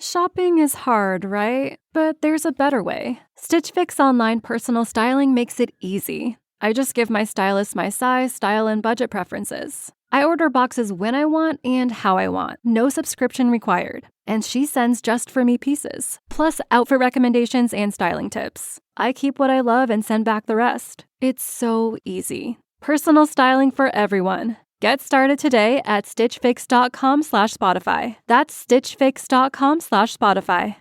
Shopping is hard, right? But there's a better way. Stitch Fix online personal styling makes it easy. I just give my stylist my size, style, and budget preferences. I order boxes when I want and how I want. No subscription required. And she sends just for me pieces. Plus outfit recommendations and styling tips. I keep what I love and send back the rest. It's so easy. Personal styling for everyone. Get started today at stitchfix.com/Spotify. That's stitchfix.com/Spotify.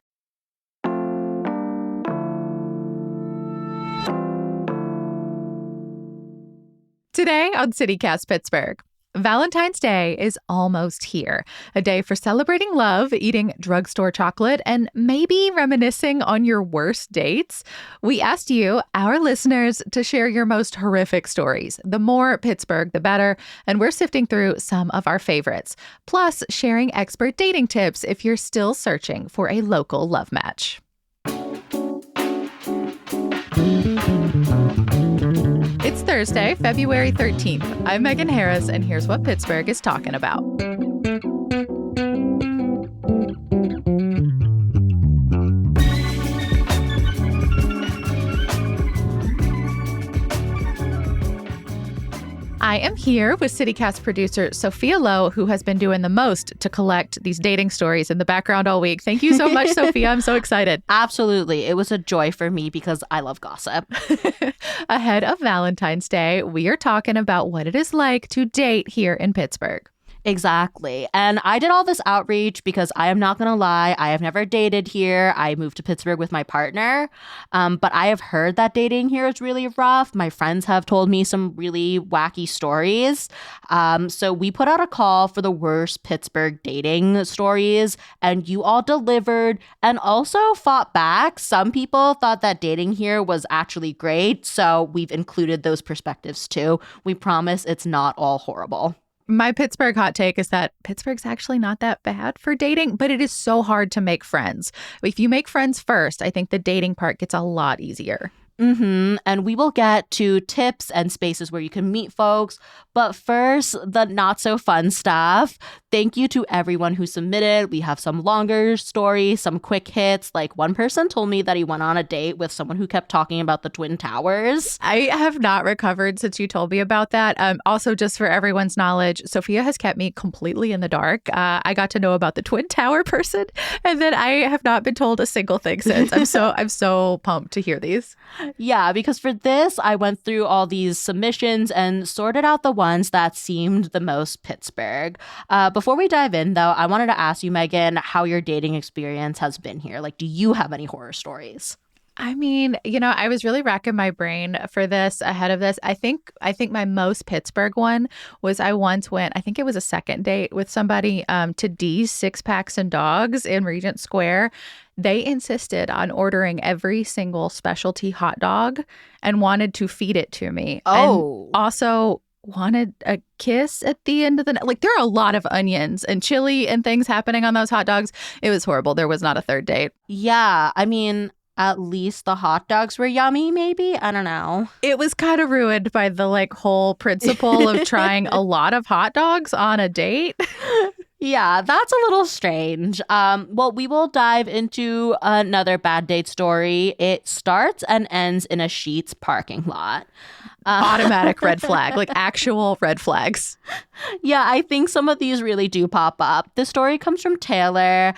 Today on CityCast Pittsburgh, Valentine's Day is almost here. A day for celebrating love, eating drugstore chocolate, and maybe reminiscing on your worst dates. We asked you, our listeners, to share your most horrific stories. The more Pittsburgh, the better. And we're sifting through some of our favorites, plus sharing expert dating tips if you're still searching for a local love match. It's Thursday, February 13th. I'm Megan Harris, and here's what Pittsburgh is talking about. I am here with CityCast producer Sophia Lowe, who has been doing the most to collect these dating stories in the background all week. Thank you so much, Sophia. I'm so excited. Absolutely. It was a joy for me because I love gossip. Ahead of Valentine's Day, we are talking about what it is like to date here in Pittsburgh. Exactly. And I did all this outreach because I am not going to lie. I have never dated here. I moved to Pittsburgh with my partner. But I have heard that dating here is really rough. My friends have told me some really wacky stories. So we put out a call for the worst Pittsburgh dating stories, and you all delivered and also fought back. Some people thought that dating here was actually great. So we've included those perspectives too. We promise it's not all horrible. My Pittsburgh hot take is that Pittsburgh's actually not that bad for dating, but it is so hard to make friends. If you make friends first, I think the dating part gets a lot easier. And we will get to tips and spaces where you can meet folks. But first, the not so fun stuff. Thank you to everyone who submitted. We have some longer stories, some quick hits. Like one person told me that he went on a date with someone who kept talking about the Twin Towers. I have not recovered since you told me about that. Also, just for everyone's knowledge, Sophia has kept me completely in the dark. I got to know about the Twin Tower person, and then I have not been told a single thing since. I'm so pumped to hear these. Yeah, because for this, I went through all these submissions and sorted out the ones that seemed the most Pittsburgh. Before we dive in, though, I wanted to ask you, Megan, how your dating experience has been here. Like, do you have any horror stories? I mean, I was really racking my brain for this ahead of this. I think my most Pittsburgh one was I once went, I think it was a second date with somebody to D's Six Packs and Dogs in Regent Square. They insisted on ordering every single specialty hot dog and wanted to feed it to me. Oh. And also wanted a kiss at the end of the night. Like, there are a lot of onions and chili and things happening on those hot dogs. It was horrible. There was not a third date. Yeah, I mean, at least the hot dogs were yummy, maybe? I don't know. It was kind of ruined by the whole principle of trying a lot of hot dogs on a date. Yeah, that's a little strange. Well, we will dive into another bad date story. It starts and ends in a Sheetz parking lot. Automatic red flag, like actual red flags. Yeah, I think some of these really do pop up. This story comes from Taylor.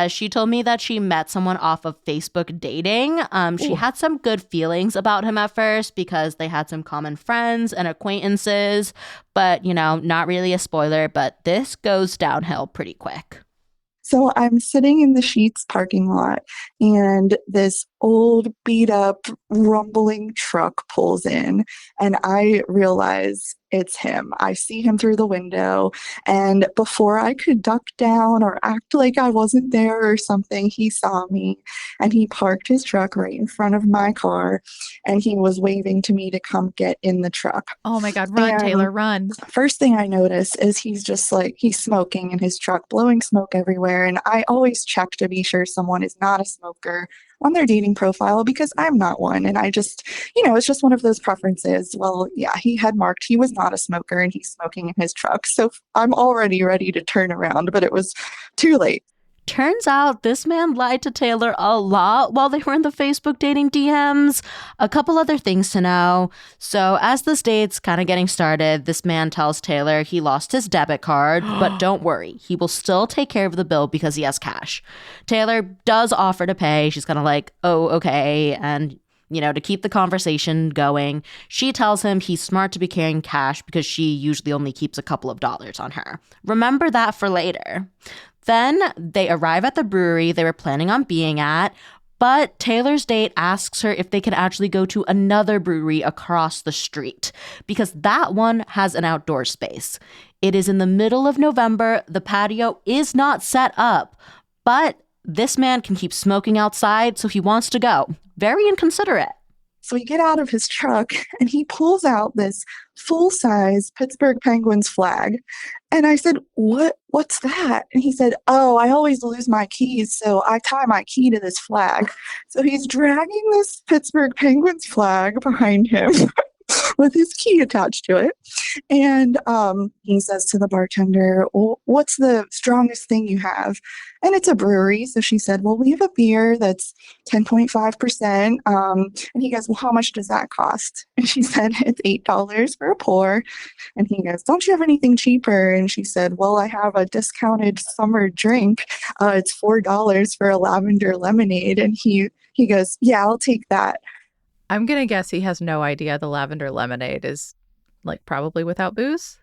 She told me that she met someone off of Facebook dating. She had some good feelings about him at first because they had some common friends and acquaintances. But, not really a spoiler, but this goes downhill pretty quick. So I'm sitting in the Sheetz parking lot, and this old, beat-up, rumbling truck pulls in, and I realize it's him. I see him through the window, and before I could duck down or act like I wasn't there or something, he saw me, and he parked his truck right in front of my car, and he was waving to me to come get in the truck. Oh my God, run, Taylor, run. First thing I notice is he's just he's smoking in his truck, blowing smoke everywhere, and I always check to be sure someone is not a smoker on their dating profile because I'm not one. And I just, it's just one of those preferences. Well, yeah, he had marked he was not a smoker and he's smoking in his truck. So I'm already ready to turn around, but it was too late. Turns out this man lied to Taylor a lot while they were in the Facebook dating DMs. A couple other things to know. So as this date's kind of getting started, this man tells Taylor he lost his debit card, but don't worry, he will still take care of the bill because he has cash. Taylor does offer to pay. She's kind of like, oh, okay. And to keep the conversation going, she tells him he's smart to be carrying cash because she usually only keeps a couple of dollars on her. Remember that for later. Then they arrive at the brewery they were planning on being at, but Taylor's date asks her if they can actually go to another brewery across the street because that one has an outdoor space. It is in the middle of November. The patio is not set up, but this man can keep smoking outside, so he wants to go. Very inconsiderate. So we get out of his truck and he pulls out this full-size Pittsburgh Penguins flag. And I said, what's that? And he said, oh, I always lose my keys, so I tie my key to this flag. So he's dragging this Pittsburgh Penguins flag behind him with his key attached to it. And he says to the bartender, well, what's the strongest thing you have? And it's a brewery. So she said, well, we have a beer that's 10.5%. And he goes, well, how much does that cost? And she said, it's $8 for a pour. And he goes, don't you have anything cheaper? And she said, well, I have a discounted summer drink. It's $4 for a lavender lemonade. And he goes, yeah, I'll take that. I'm going to guess he has no idea the lavender lemonade is probably without booze.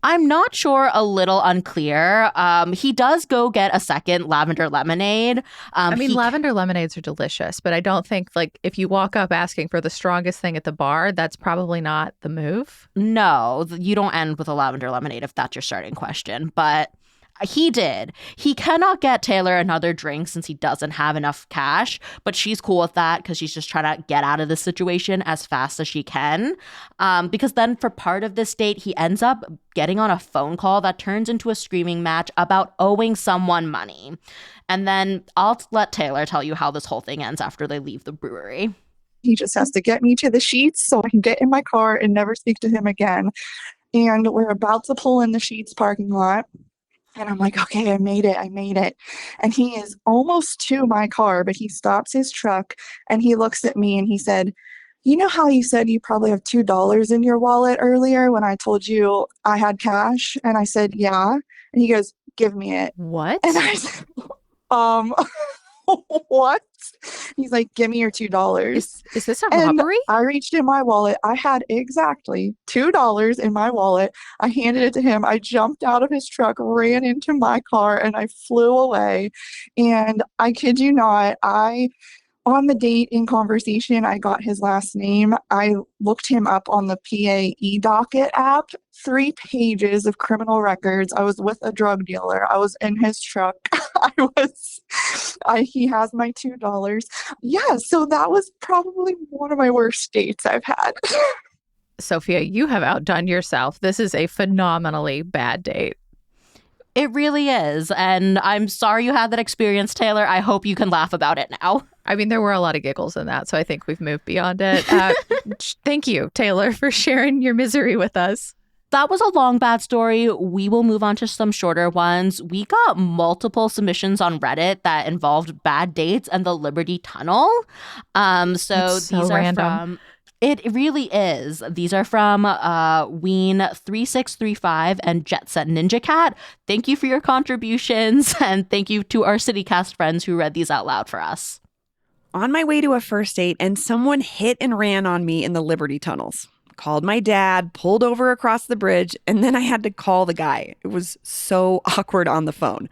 I'm not sure, a little unclear. He does go get a second lavender lemonade. Lavender lemonades are delicious, but I don't think if you walk up asking for the strongest thing at the bar, that's probably not the move. No, you don't end with a lavender lemonade if that's your starting question, but he did. He cannot get Taylor another drink since he doesn't have enough cash, but she's cool with that because she's just trying to get out of this situation as fast as she can. Because then for part of this date, he ends up getting on a phone call that turns into a screaming match about owing someone money. And then I'll let Taylor tell you how this whole thing ends after they leave the brewery. He just has to get me to the sheets so I can get in my car and never speak to him again. And we're about to pull in the Sheets parking lot. And I'm like, okay, I made it. And he is almost to my car, but he stops his truck and he looks at me and he said, you know how you said you probably have $2 in your wallet earlier when I told you I had cash? And I said, yeah. And he goes, give me it. What? And I said, what? He's like, give me your $2. Is this a robbery? I reached in my wallet. I had exactly $2 in my wallet. I handed it to him. I jumped out of his truck, ran into my car, and I flew away. And I kid you not, on the date in conversation, I got his last name. I looked him up on the PA e-docket app, 3 pages of criminal records. I was with a drug dealer. I was in his truck. He has my $2. Yeah, so that was probably one of my worst dates I've had. Sophia, you have outdone yourself. This is a phenomenally bad date. It really is. And I'm sorry you had that experience, Taylor. I hope you can laugh about it now. There were a lot of giggles in that, so I think we've moved beyond it. Thank you, Taylor, for sharing your misery with us. That was a long, bad story. We will move on to some shorter ones. We got multiple submissions on Reddit that involved bad dates and the Liberty Tunnel. These are random. It really is. These are from Ween3635 and Jet Set Ninja Cat. Thank you for your contributions, and thank you to our CityCast friends who read these out loud for us. On my way to a first date, and someone hit and ran on me in the Liberty tunnels. Called my dad, pulled over across the bridge, and then I had to call the guy. It was so awkward on the phone.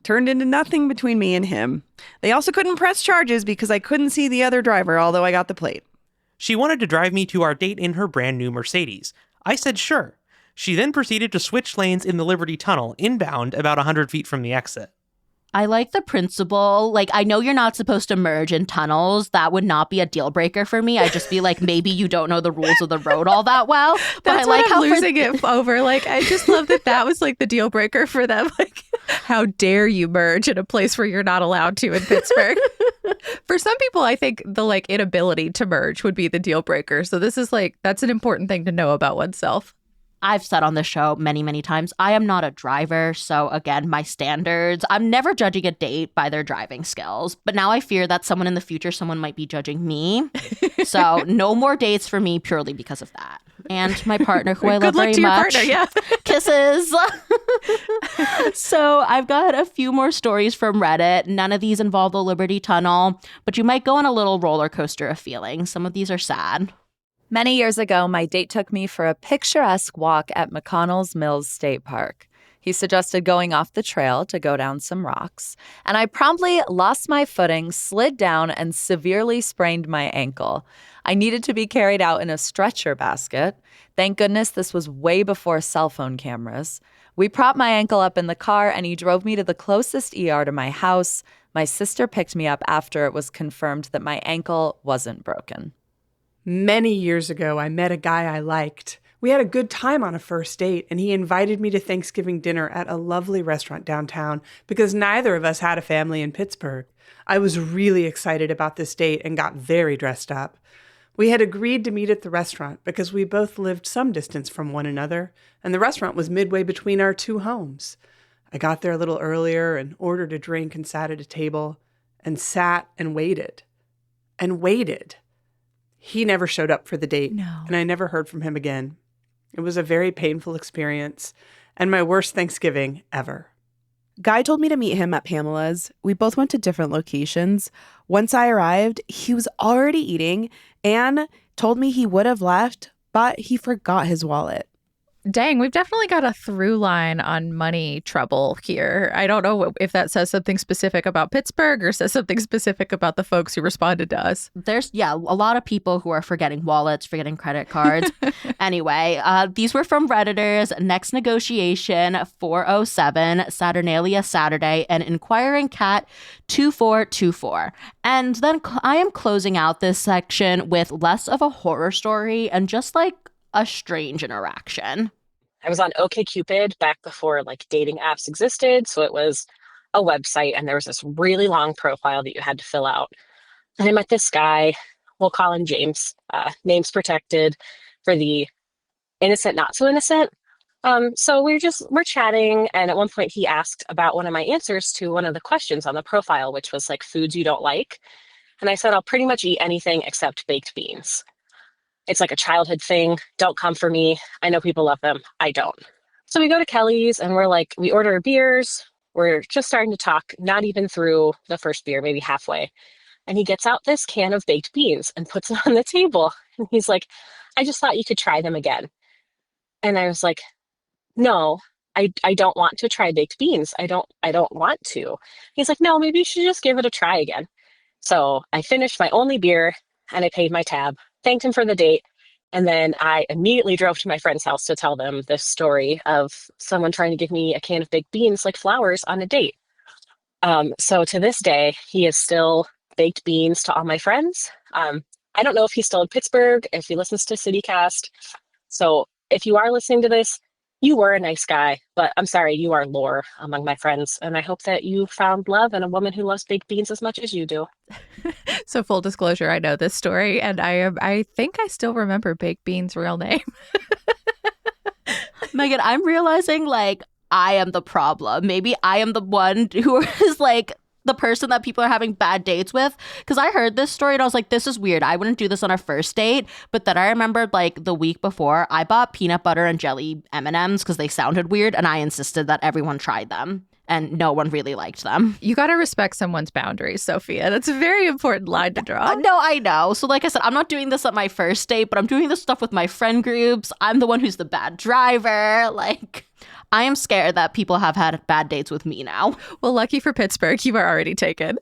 Turned into nothing between me and him. They also couldn't press charges because I couldn't see the other driver, although I got the plate. She wanted to drive me to our date in her brand new Mercedes. I said sure. She then proceeded to switch lanes in the Liberty Tunnel, inbound about 100 feet from the exit. I like the principle. I know you're not supposed to merge in tunnels. That would not be a deal breaker for me. I'd just be like, maybe you don't know the rules of the road all that well. But That's I like what I'm losing it over. I just love that was the deal breaker for them. How dare you merge in a place where you're not allowed to in Pittsburgh? For some people, I think the inability to merge would be the deal breaker. So this is that's an important thing to know about oneself. I've said on the show many, many times, I am not a driver. So again, my standards, I'm never judging a date by their driving skills. But now I fear that someone in the future, someone might be judging me. So no more dates for me purely because of that. And my partner, who I love very much. Good luck to your partner, Kisses. So I've got a few more stories from Reddit. None of these involve the Liberty Tunnel, but you might go on a little roller coaster of feelings. Some of these are sad. Many years ago, my date took me for a picturesque walk at McConnell's Mills State Park. He suggested going off the trail to go down some rocks, and I promptly lost my footing, slid down, and severely sprained my ankle. I needed to be carried out in a stretcher basket. Thank goodness this was way before cell phone cameras. We propped my ankle up in the car, and he drove me to the closest ER to my house. My sister picked me up after it was confirmed that my ankle wasn't broken. Many years ago, I met a guy I liked. We had a good time on a first date, and he invited me to Thanksgiving dinner at a lovely restaurant downtown because neither of us had a family in Pittsburgh. I was really excited about this date and got very dressed up. We had agreed to meet at the restaurant because we both lived some distance from one another, and the restaurant was midway between our two homes. I got there a little earlier and ordered a drink and sat at a table and sat and waited. And waited. He never showed up for the date, and I never heard from him again. It was a very painful experience and my worst Thanksgiving ever. Guy told me to meet him at Pamela's. We both went to different locations. Once I arrived, he was already eating and told me he would have left, but he forgot his wallet. Dang, we've definitely got a through line on money trouble here. I don't know if that says something specific about Pittsburgh or says something specific about the folks who responded to us. There's, a lot of people who are forgetting wallets, forgetting credit cards. Anyway, these were from Redditors, Next Negotiation 407, Saturnalia Saturday, and Inquiring Cat 2424. And then I am closing out this section with less of a horror story and just like a strange interaction. I was on OkCupid back before like dating apps existed. So it was a website and there was this really long profile that you had to fill out. And I met this guy, we'll call him James, names protected for the innocent, not so innocent. So we're chatting. And at one point he asked about one of my answers to one of the questions on the profile, which was like foods you don't like. And I said, I'll pretty much eat anything except baked beans. It's like a childhood thing. Don't come for me. I know people love them. I don't. So we go to Kelly's and we order our beers. We're just starting to talk, not even through the first beer, maybe halfway. And he gets out this can of baked beans and puts it on the table. And he's like, I just thought you could try them again. And I was like, no, I don't want to try baked beans. I don't want to. He's like, no, maybe you should just give it a try again. So I finished my only beer and I paid my tab. Thanked him for the date. And then I immediately drove to my friend's house to tell them this story of someone trying to give me a can of baked beans like flowers on a date. So to this day, he is still baked beans to all my friends. I don't know if he's still in Pittsburgh, if he listens to CityCast. So if you are listening to this, you were a nice guy, but I'm sorry, you are lore among my friends. And I hope that you found love in a woman who loves baked beans as much as you do. So full disclosure, I know this story and I think I still remember baked beans' real name. Megan, I'm realizing like I am the problem. Maybe I am the one who is like the person that people are having bad dates with, because I heard this story and I was like, this is weird. I wouldn't do this on our first date. But then I remembered like the week before I bought peanut butter and jelly M&Ms because they sounded weird and I insisted that everyone tried them and no one really liked them. You got to respect someone's boundaries, Sophia. That's a very important line to draw. No, I know. So like I said, I'm not doing this at my first date, but I'm doing this stuff with my friend groups. I'm the one who's the bad driver. Like, I am scared that people have had bad dates with me now. Well, lucky for Pittsburgh, you are already taken.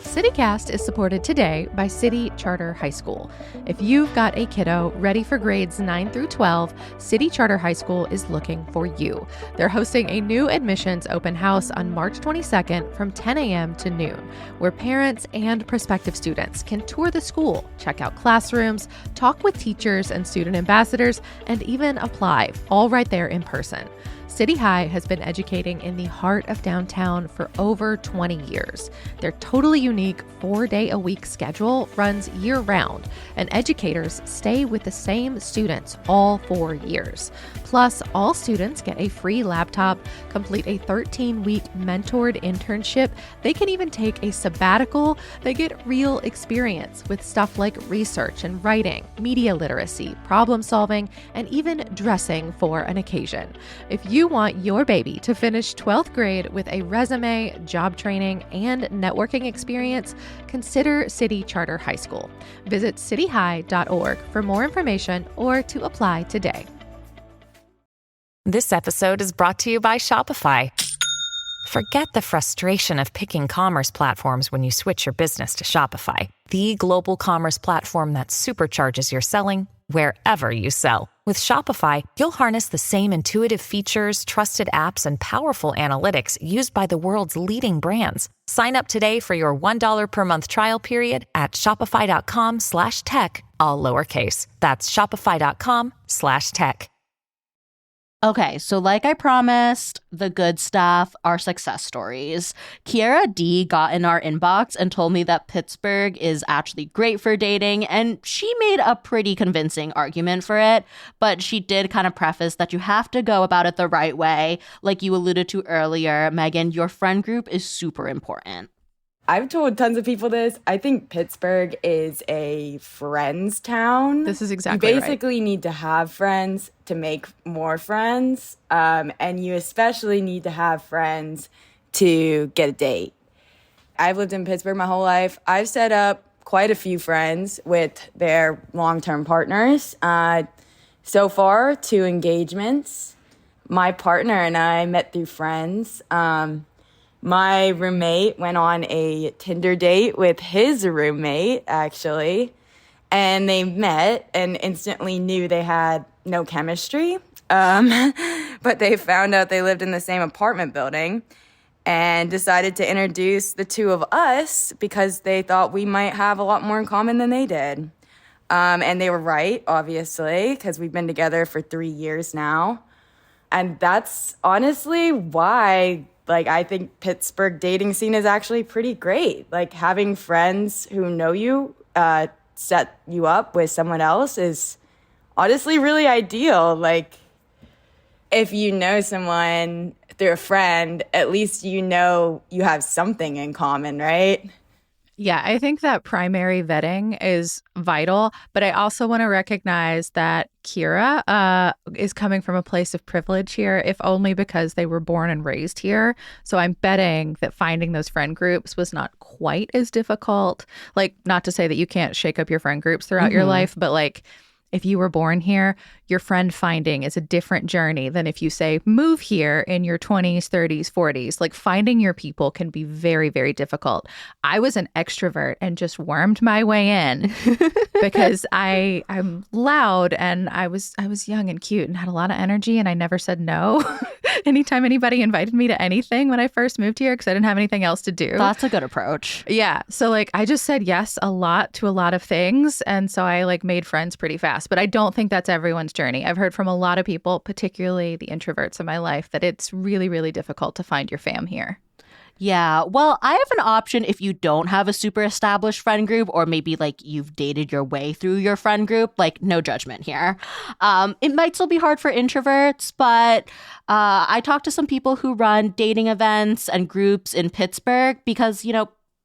CityCast is supported today by City Charter High School. If you've got a kiddo ready for grades 9 through 12, City Charter High School is looking for you. They're hosting a new admissions open house on March 22nd from 10 a.m. to noon, where parents and prospective students can tour the school, check out classrooms, talk with teachers and student ambassadors, and even apply, all right there in person. City High has been educating in the heart of downtown for over 20 years. Their totally unique 4-day-a-week schedule runs year-round, and educators stay with the same students all 4 years. Plus, all students get a free laptop, complete a 13-week mentored internship. They can even take a sabbatical. They get real experience with stuff like research and writing, media literacy, problem solving, and even dressing for an occasion. If you want your baby to finish 12th grade with a resume, job training, and networking experience, consider City Charter High School. Visit cityhigh.org for more information or to apply today. This episode is brought to you by Shopify. Forget the frustration of picking commerce platforms when you switch your business to Shopify, the global commerce platform that supercharges your selling wherever you sell. With Shopify, you'll harness the same intuitive features, trusted apps, and powerful analytics used by the world's leading brands. Sign up today for your $1 per month trial period at shopify.com/tech, all lowercase. That's shopify.com/tech. Okay, so like I promised, the good stuff, our success stories. Kiara D got in our inbox and told me that Pittsburgh is actually great for dating, and she made a pretty convincing argument for it, but she did kind of preface that you have to go about it the right way. Like you alluded to earlier, Megan, your friend group is super important. I've told tons of people this. I think Pittsburgh is a friends town. This is exactly right. You basically need to have friends to make more friends. And you especially need to have friends to get a date. I've lived in Pittsburgh my whole life. I've set up quite a few friends with their long-term partners. So far, 2 engagements. My partner and I met through friends. My roommate went on a Tinder date with his roommate, actually, and they met and instantly knew they had no chemistry. But they found out they lived in the same apartment building and decided to introduce the two of us because they thought we might have a lot more in common than they did. And they were right, obviously, because we've been together for 3 years now. And that's honestly why... I think Pittsburgh dating scene is actually pretty great. Having friends who know you set you up with someone else is honestly really ideal. If you know someone through a friend, at least you know you have something in common, right? Yeah, I think that primary vetting is vital, but I also want to recognize that Kira is coming from a place of privilege here, if only because they were born and raised here. So I'm betting that finding those friend groups was not quite as difficult. Not to say that you can't shake up your friend groups throughout your life, but if you were born here, your friend finding is a different journey than if you say move here in your 20s, 30s, 40s. Finding your people can be very, very difficult. I was an extrovert and just wormed my way in because I'm loud and I was young and cute and had a lot of energy and I never said no. Anytime anybody invited me to anything when I first moved here because I didn't have anything else to do. That's a good approach. Yeah. So I just said yes a lot to a lot of things. And so I made friends pretty fast. But I don't think that's everyone's journey. I've heard from a lot of people, particularly the introverts in my life, that it's really, really difficult to find your fam here. Yeah, well, I have an option if you don't have a super established friend group or maybe you've dated your way through your friend group, no judgment here. It might still be hard for introverts, but I talked to some people who run dating events and groups in Pittsburgh because,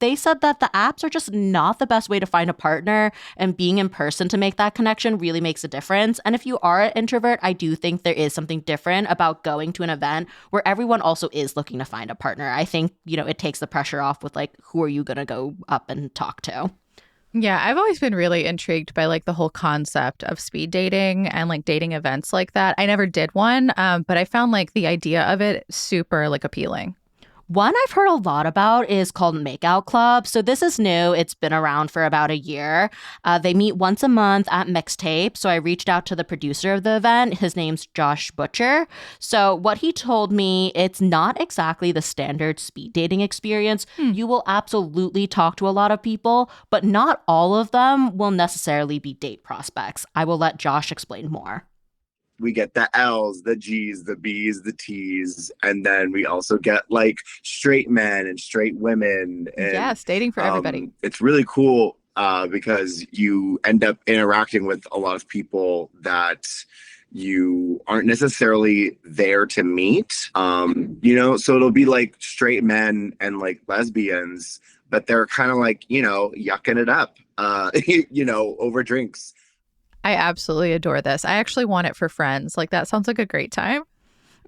they said that the apps are just not the best way to find a partner, and being in person to make that connection really makes a difference. And if you are an introvert, I do think there is something different about going to an event where everyone also is looking to find a partner. I think, it takes the pressure off with who are you going to go up and talk to? Yeah, I've always been really intrigued by the whole concept of speed dating and dating events like that. I never did one, but I found the idea of it super appealing. One I've heard a lot about is called Makeout Club. So this is new. It's been around for about a year. They meet once a month at Mixtape. So I reached out to the producer of the event. His name's Josh Butcher. So what he told me, it's not exactly the standard speed dating experience. You will absolutely talk to a lot of people, but not all of them will necessarily be date prospects. I will let Josh explain more. we get the L's, the G's, the B's, the T's, and then we also get like straight men and straight women. And Yes, dating for everybody. it's really cool because you end up interacting with a lot of people that you aren't necessarily there to meet. So it'll be like straight men and like lesbians, but they're kind of like, yucking it up, over drinks. I absolutely adore this. I actually want it for friends. Like, that sounds like a great time.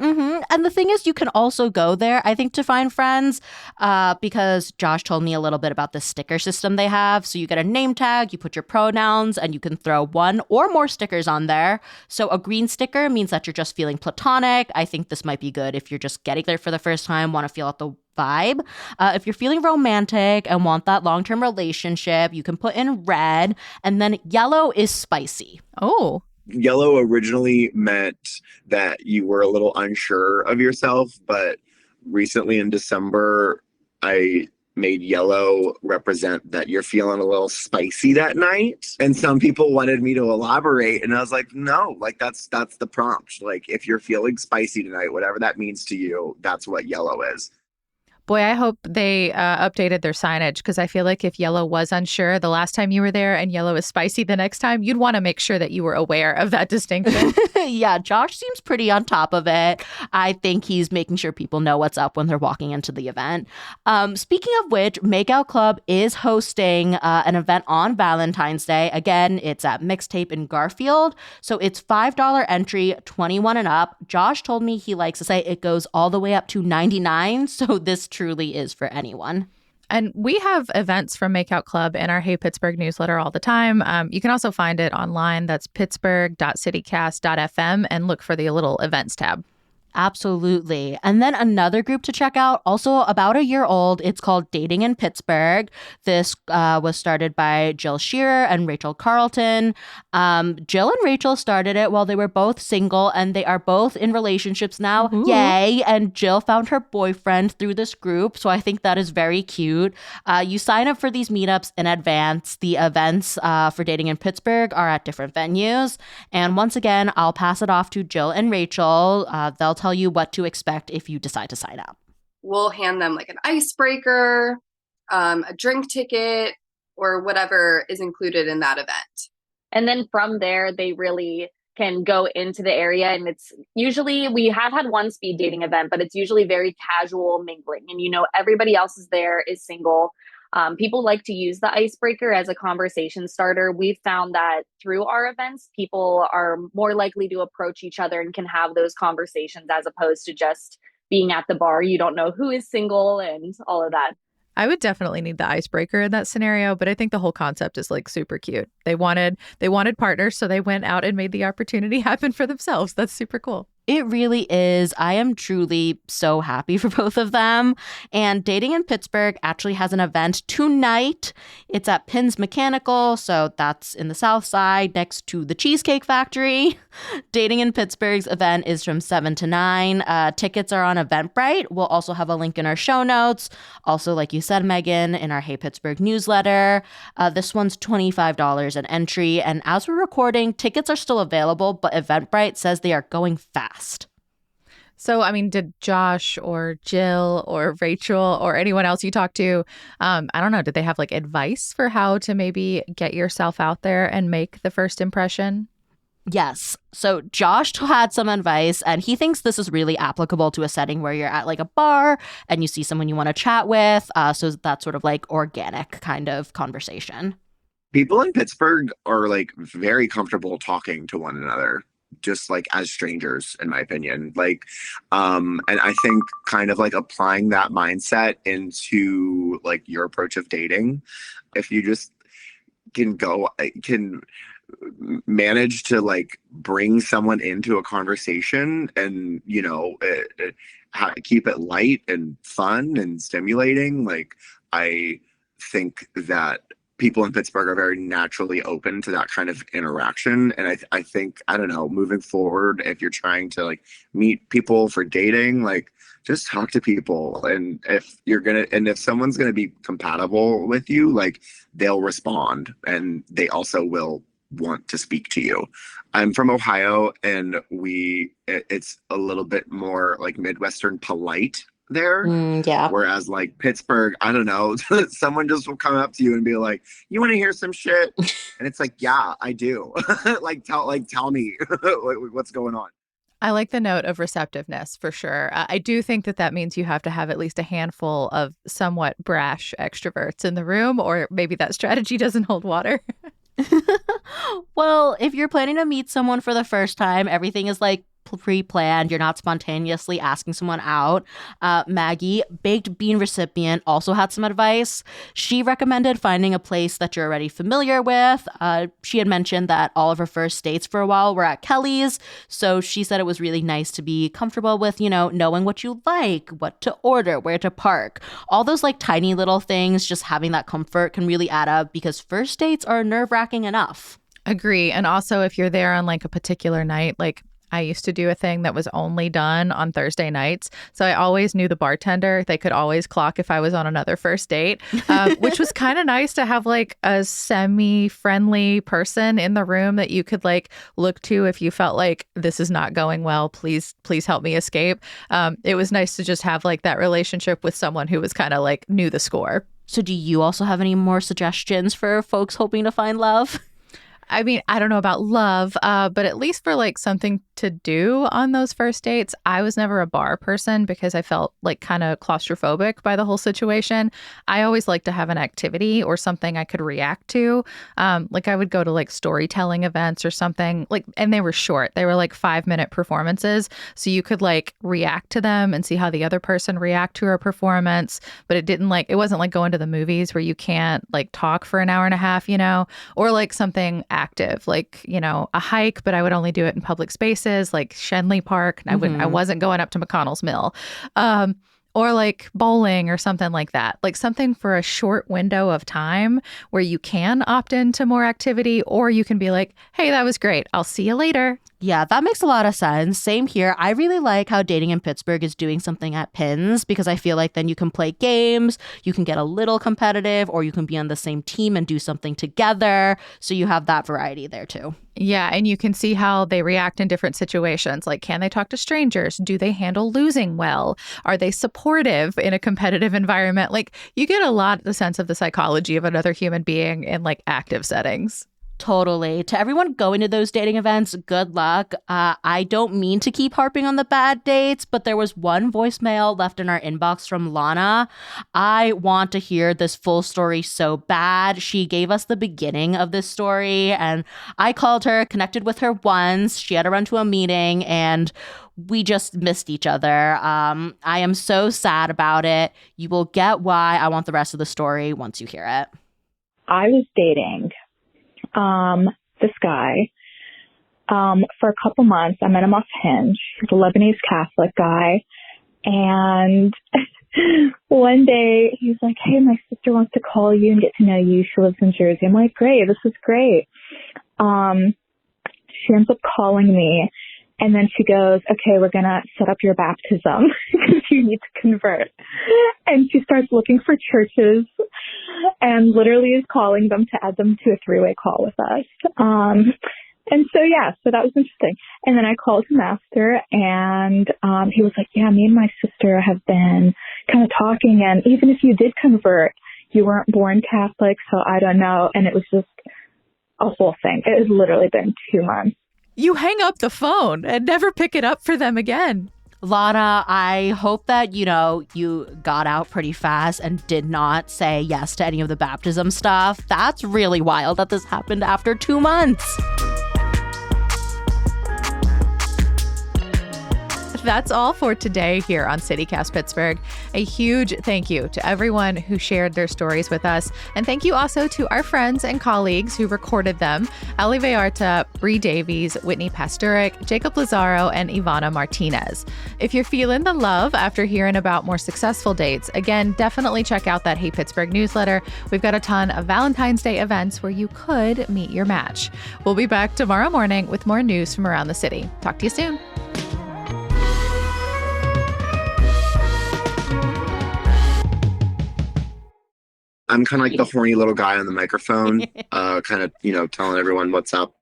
And the thing is, you can also go there, I think, to find friends because Josh told me a little bit about the sticker system they have. So you get a name tag, you put your pronouns, and you can throw one or more stickers on there. So a green sticker means that you're just feeling platonic. I think this might be good if you're just getting there for the first time, want to feel out the vibe. If you're feeling romantic and want that long-term relationship, you can put in red. And then yellow is spicy. Oh. Yellow originally meant that you were a little unsure of yourself, but recently in December, I made yellow represent that you're feeling a little spicy that night. And some people wanted me to elaborate, and I was like, no, like that's the prompt. Like, if you're feeling spicy tonight, whatever that means to you, that's what yellow is. Boy, I hope they updated their signage, because I feel like if yellow was unsure the last time you were there and yellow is spicy the next time, you'd want to make sure that you were aware of that distinction. Yeah, Josh seems pretty on top of it. I think he's making sure people know what's up when they're walking into the event. Speaking of which, Makeout Club is hosting an event on Valentine's Day. Again, it's at Mixtape in Garfield. So it's $5 entry, 21 and up. Josh told me he likes to say it goes all the way up to 99. So this truly is for anyone. And we have events from Makeout Club in our Hey Pittsburgh newsletter all the time. You can also find it online. That's pittsburgh.citycast.fm, and look for the little events tab. Absolutely. And then another group to check out, also about a year old. It's called Dating in Pittsburgh. This was started by Jill Shearer and Rachel Carlton. Jill and Rachel started it while they were both single, and they are both in relationships now. Ooh. Yay. And Jill found her boyfriend through this group. So I think that is very cute. You sign up for these meetups in advance. The events for Dating in Pittsburgh are at different venues. And once again, I'll pass it off to Jill and Rachel. They'll tell you what to expect if you decide to sign up. We'll hand them like an icebreaker, a drink ticket, or whatever is included in that event. And then from there, they really can go into the area. And it's usually, we have had one speed dating event, but it's usually very casual mingling. And, everybody else is there is single. People like to use the icebreaker as a conversation starter. We've found that through our events, people are more likely to approach each other and can have those conversations as opposed to just being at the bar. You don't know who is single and all of that. I would definitely need the icebreaker in that scenario, but I think the whole concept is like super cute. They wanted partners, so they went out and made the opportunity happen for themselves. That's super cool. It really is. I am truly so happy for both of them. And Dating in Pittsburgh actually has an event tonight. It's at Pins Mechanical, so that's in the South Side next to the Cheesecake Factory. Dating in Pittsburgh's event is from 7 to 9. Tickets are on Eventbrite. We'll also have a link in our show notes. Also, like you said, Megan, in our Hey Pittsburgh newsletter. This one's $25 an entry. And as we're recording, tickets are still available, but Eventbrite says they are going fast. So, did Josh or Jill or Rachel or anyone else you talked to, I don't know, did they have like advice for how to maybe get yourself out there and make the first impression? Yes. So Josh had some advice, and he thinks this is really applicable to a setting where you're at like a bar and you see someone you want to chat with. So that's sort of like organic kind of conversation. People in Pittsburgh are like very comfortable talking to one another, just like as strangers, in my opinion. Like, and I think kind of like applying that mindset into like your approach of dating, if you just can manage to like bring someone into a conversation and, how to keep it light and fun and stimulating. Like, I think that people in Pittsburgh are very naturally open to that kind of interaction. And I think, I don't know, moving forward, if you're trying to like meet people for dating, like just talk to people. And if someone's going to be compatible with you, like they'll respond, and they also will want to speak to you. I'm from Ohio, and it's a little bit more like Midwestern polite there. Yeah. Whereas like Pittsburgh, I don't know, someone just will come up to you and be like, "You want to hear some shit?" And it's like, "Yeah, I do." Tell me what's going on. I like the note of receptiveness for sure. I do think that means you have to have at least a handful of somewhat brash extroverts in the room, or maybe that strategy doesn't hold water. Well, if you're planning to meet someone for the first time, everything is like pre-planned. You're not spontaneously asking someone out. Maggie, baked bean recipient, also had some advice. She recommended finding a place that you're already familiar with. She had mentioned that all of her first dates for a while were at Kelly's. So she said it was really nice to be comfortable with, knowing what you like, what to order, where to park. All those like tiny little things, just having that comfort can really add up because first dates are nerve-wracking enough. Agree. And also if you're there on like a particular night, like I used to do a thing that was only done on Thursday nights. So I always knew the bartender. They could always clock if I was on another first date, which was kind of nice to have like a semi-friendly person in the room that you could like look to if you felt like this is not going well. Please help me escape. It was nice to just have like that relationship with someone who was kind of like knew the score. So do you also have any more suggestions for folks hoping to find love? I mean, I don't know about love, but at least for like something to do on those first dates, I was never a bar person because I felt like kind of claustrophobic by the whole situation. I always like to have an activity or something I could react to. Like I would go to like storytelling events or something and they were short. They were like 5-minute performances. So you could like react to them and see how the other person react to a performance. But it wasn't like going to the movies where you can't like talk for an hour and a half, or like something active, like, a hike, but I would only do it in public spaces like Shenley Park. I wasn't going up to McConnell's Mill. Or like bowling or something like that, like something for a short window of time where you can opt into more activity, or you can be like, hey, that was great. I'll see you later. Yeah, that makes a lot of sense. Same here. I really like how dating in Pittsburgh is doing something at Pins because I feel like then you can play games, you can get a little competitive, or you can be on the same team and do something together. So you have that variety there too. Yeah, and you can see how they react in different situations. Like, can they talk to strangers? Do they handle losing well? Are they supportive in a competitive environment? Like, you get a lot of the sense of the psychology of another human being in like active settings. Totally. To everyone going to those dating events, good luck. I don't mean to keep harping on the bad dates, but there was one voicemail left in our inbox from Lana. I want to hear this full story so bad. She gave us the beginning of this story, and I called her, connected with her once. She had to run to a meeting, and we just missed each other. I am so sad about it. You will get why. I want the rest of the story once you hear it. I was dating this guy for a couple months. I met him off Hinge. He's a Lebanese Catholic guy. And one day he's like, hey, my sister wants to call you and get to know you. She lives in Jersey. I'm like, great, this is great. She ends up calling me. And then she goes, okay, we're going to set up your baptism because you need to convert. And she starts looking for churches and literally is calling them to add them to a 3-way call with us. And so that was interesting. And then I called him after and he was like, yeah, me and my sister have been kind of talking. And even if you did convert, you weren't born Catholic. So I don't know. And it was just a whole thing. It has literally been 2 months. You hang up the phone and never pick it up for them again. Lana, I hope that, you got out pretty fast and did not say yes to any of the baptism stuff. That's really wild that this happened after 2 months. That's all for today here on CityCast Pittsburgh. A huge thank you to everyone who shared their stories with us. And thank you also to our friends and colleagues who recorded them. Ali Vallarta, Bree Davies, Whitney Pasturik, Jacob Lazaro, and Ivana Martinez. If you're feeling the love after hearing about more successful dates, again, definitely check out that Hey Pittsburgh newsletter. We've got a ton of Valentine's Day events where you could meet your match. We'll be back tomorrow morning with more news from around the city. Talk to you soon. I'm kind of like the horny little guy on the microphone, kind of, telling everyone what's up.